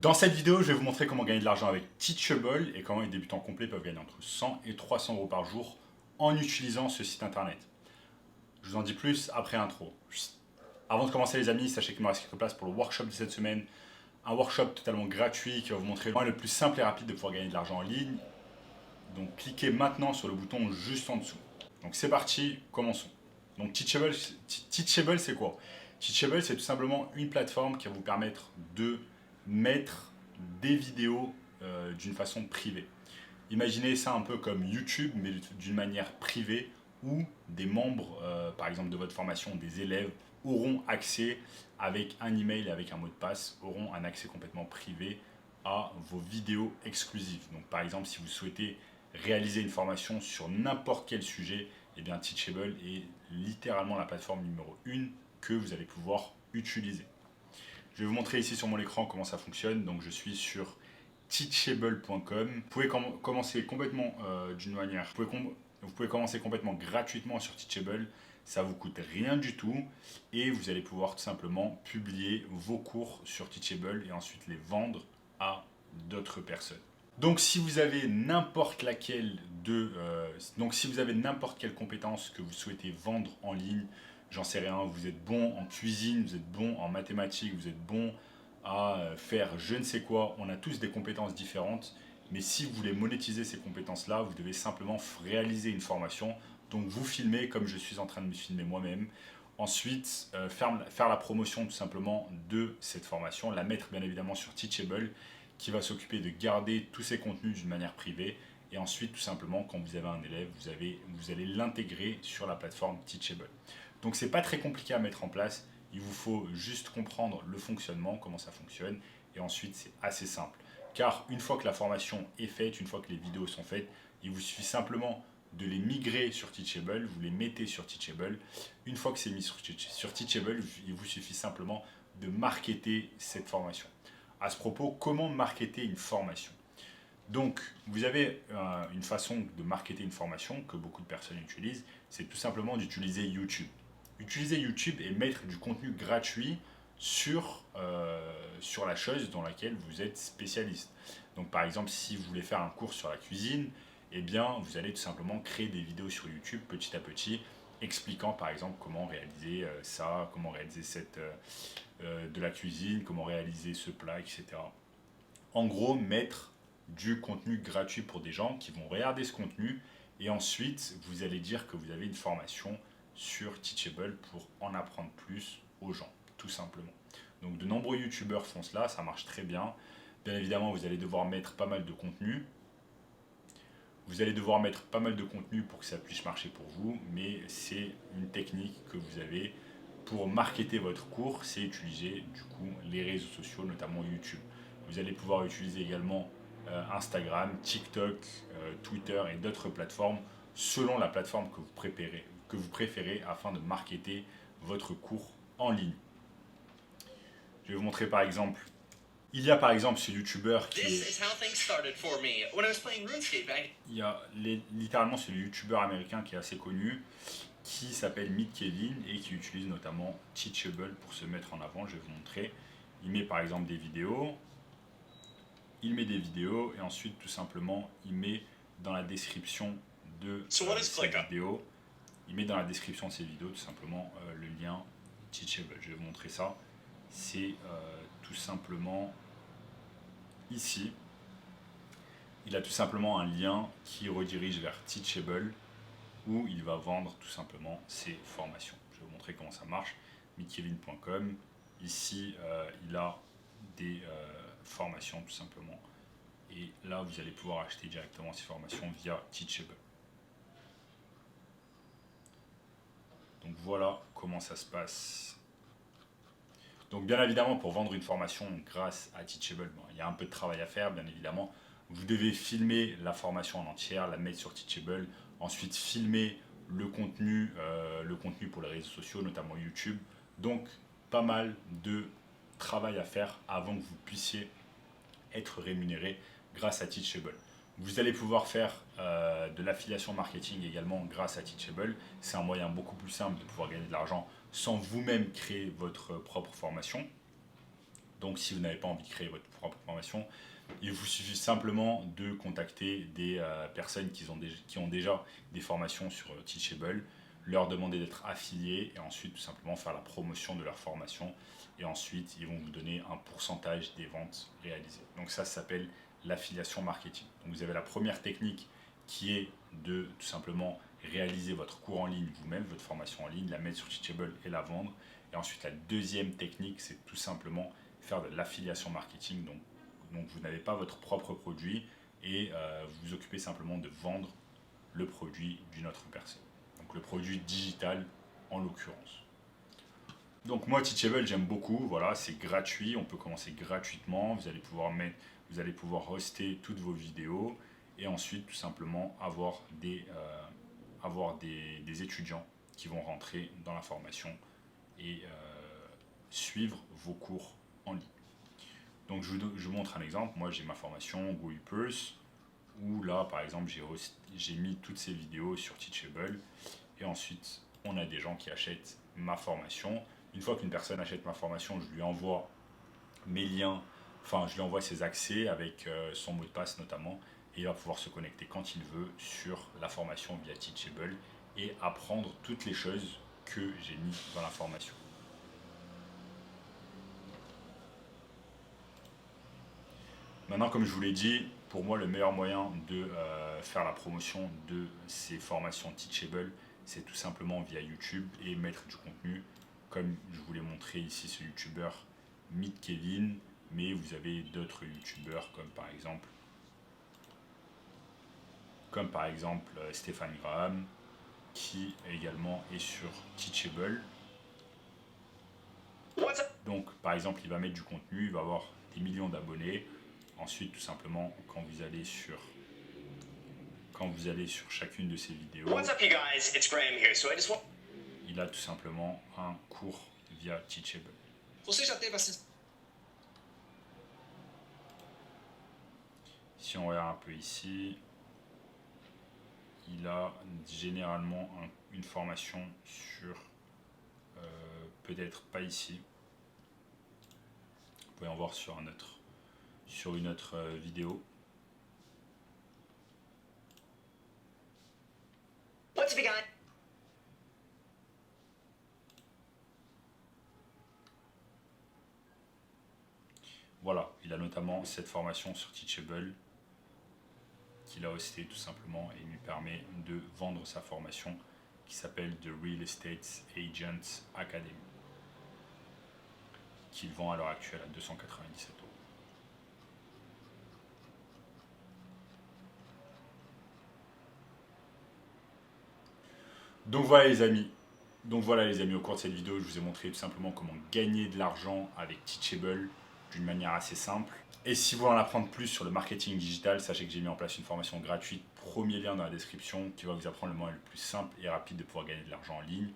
Dans cette vidéo, je vais vous montrer comment gagner de l'argent avec Teachable et comment les débutants complets peuvent gagner entre 100 et 300 euros par jour en utilisant ce site internet. Je vous en dis plus après intro. Avant de commencer les amis, sachez qu'il me reste quelques places pour le workshop de cette semaine. Un workshop totalement gratuit qui va vous montrer le moyen le plus simple et rapide de pouvoir gagner de l'argent en ligne. Donc cliquez maintenant sur le bouton juste en dessous. Donc c'est parti, commençons. Donc Teachable c'est quoi? Teachable c'est tout simplement une plateforme qui va vous permettre de mettre des vidéos d'une façon privée. Imaginez ça un peu comme YouTube, mais d'une manière privée, où des membres, par exemple de votre formation, des élèves, auront accès avec un email et avec un mot de passe, auront un accès complètement privé à vos vidéos exclusives. Donc par exemple, si vous souhaitez réaliser une formation sur n'importe quel sujet, eh bien Teachable est littéralement la plateforme numéro 1 que vous allez pouvoir utiliser. Je vais vous montrer ici sur mon écran comment ça fonctionne. Donc je suis sur teachable.com. Vous pouvez commencer complètement d'une manière. Vous pouvez commencer complètement gratuitement sur Teachable. Ça vous coûte rien du tout et vous allez pouvoir tout simplement publier vos cours sur Teachable et ensuite les vendre à d'autres personnes. Donc si vous avez n'importe laquelle si vous avez n'importe quelle compétence que vous souhaitez vendre en ligne, j'en sais rien, vous êtes bon en cuisine, vous êtes bon en mathématiques, vous êtes bon à faire je ne sais quoi, on a tous des compétences différentes, mais si vous voulez monétiser ces compétences-là, vous devez simplement réaliser une formation, donc vous filmez comme je suis en train de me filmer moi-même, ensuite faire la promotion tout simplement de cette formation, la mettre bien évidemment sur Teachable, qui va s'occuper de garder tous ces contenus d'une manière privée. Et ensuite, tout simplement, quand vous avez un élève, vous allez l'intégrer sur la plateforme Teachable. Donc, c'est pas très compliqué à mettre en place. Il vous faut juste comprendre le fonctionnement, comment ça fonctionne. Et ensuite, c'est assez simple. Car une fois que la formation est faite, une fois que les vidéos sont faites, il vous suffit simplement de les migrer sur Teachable, vous les mettez sur Teachable. Une fois que c'est mis sur Teachable, il vous suffit simplement de marketer cette formation. À ce propos, comment marketer une formation? Donc, vous avez une façon de marketer une formation que beaucoup de personnes utilisent, c'est tout simplement d'utiliser YouTube. Utiliser YouTube et mettre du contenu gratuit sur la chose dans laquelle vous êtes spécialiste. Donc, par exemple, si vous voulez faire un cours sur la cuisine, eh bien, vous allez tout simplement créer des vidéos sur YouTube petit à petit, expliquant par exemple comment réaliser ça, comment réaliser de la cuisine, comment réaliser ce plat, etc. En gros, mettre du contenu gratuit pour des gens qui vont regarder ce contenu et ensuite vous allez dire que vous avez une formation sur Teachable pour en apprendre plus aux gens, tout simplement. Donc de nombreux youtubeurs font cela, ça marche très bien. Bien évidemment, vous allez devoir mettre pas mal de contenu. Vous allez devoir mettre pas mal de contenu pour que ça puisse marcher pour vous, mais c'est une technique que vous avez pour marketer votre cours, c'est utiliser du coup les réseaux sociaux, notamment YouTube. Vous allez pouvoir utiliser également Instagram, TikTok, Twitter et d'autres plateformes selon la plateforme que vous préférez afin de marketer votre cours en ligne. Je vais vous montrer par exemple. Il y a par exemple ce youtubeur qui est. Il y a littéralement ce youtubeur américain qui est assez connu, qui s'appelle Meet Kevin et qui utilise notamment Teachable pour se mettre en avant. Je vais vous montrer. Il met par exemple des vidéos. Il met des vidéos et ensuite tout simplement il met dans la description de ces vidéos. Il met dans la description de ces vidéos tout simplement le lien Teachable. Je vais vous montrer ça. C'est tout simplement ici. Il a tout simplement un lien qui redirige vers Teachable où il va vendre tout simplement ses formations. Je vais vous montrer comment ça marche. meetkevin.com. Ici, il a des formations tout simplement. Et là, vous allez pouvoir acheter directement ces formations via Teachable. Donc voilà comment ça se passe. Donc bien évidemment, pour vendre une formation grâce à Teachable, bon, il y a un peu de travail à faire, bien évidemment. Vous devez filmer la formation en entière, la mettre sur Teachable, ensuite filmer le contenu pour les réseaux sociaux, notamment YouTube. Donc pas mal de travail à faire avant que vous puissiez être rémunéré grâce à Teachable. Vous allez pouvoir faire de l'affiliation marketing également grâce à Teachable. C'est un moyen beaucoup plus simple de pouvoir gagner de l'argent sans vous-même créer votre propre formation. Donc si vous n'avez pas envie de créer votre propre formation, il vous suffit simplement de contacter des personnes qui ont déjà des formations sur Teachable, leur demander d'être affiliés et ensuite tout simplement faire la promotion de leur formation. Et ensuite, ils vont vous donner un pourcentage des ventes réalisées. Donc ça s'appelle l'affiliation marketing. Donc vous avez la première technique qui est de tout simplement réaliser votre cours en ligne vous-même, votre formation en ligne, la mettre sur Teachable et la vendre. Et ensuite, la deuxième technique, c'est tout simplement faire de l'affiliation marketing. Donc vous n'avez pas votre propre produit et vous vous occupez simplement de vendre le produit d'une autre personne. Donc le produit digital en l'occurrence. Donc moi Teachable j'aime beaucoup, voilà, c'est gratuit, on peut commencer gratuitement, vous allez pouvoir hoster toutes vos vidéos et ensuite tout simplement avoir des étudiants qui vont rentrer dans la formation et suivre vos cours en ligne. Donc je vous montre un exemple, moi j'ai ma formation GoUpers où là par exemple j'ai mis toutes ces vidéos sur Teachable et ensuite on a des gens qui achètent ma formation. Une fois qu'une personne achète ma formation, je lui envoie mes liens, enfin je lui envoie ses accès avec son mot de passe notamment et il va pouvoir se connecter quand il veut sur la formation via Teachable et apprendre toutes les choses que j'ai mis dans la formation. Maintenant, comme je vous l'ai dit, pour moi, le meilleur moyen de faire la promotion de ces formations Teachable, c'est tout simplement via YouTube et mettre du contenu, comme je vous l'ai montré ici, ce YouTuber Meet Kevin, mais vous avez d'autres YouTubeurs comme par exemple Stéphane Graham, qui également est sur Teachable. Donc, par exemple, il va mettre du contenu, il va avoir des millions d'abonnés. Ensuite, tout simplement, quand vous allez sur chacune de ces vidéos, il a tout simplement un cours via Teachable. Si on regarde un peu ici, il a généralement une formation sur, peut-être pas ici, vous pouvez en voir sur une autre vidéo. Voilà, il a notamment cette formation sur Teachable qu'il a hosté tout simplement et lui permet de vendre sa formation qui s'appelle The Real Estate Agent Academy, qu'il vend à l'heure actuelle à 297 €. Donc voilà les amis, au cours de cette vidéo, je vous ai montré tout simplement comment gagner de l'argent avec Teachable d'une manière assez simple. Et si vous voulez en apprendre plus sur le marketing digital, sachez que j'ai mis en place une formation gratuite, premier lien dans la description, qui va vous apprendre le moyen le plus simple et rapide de pouvoir gagner de l'argent en ligne.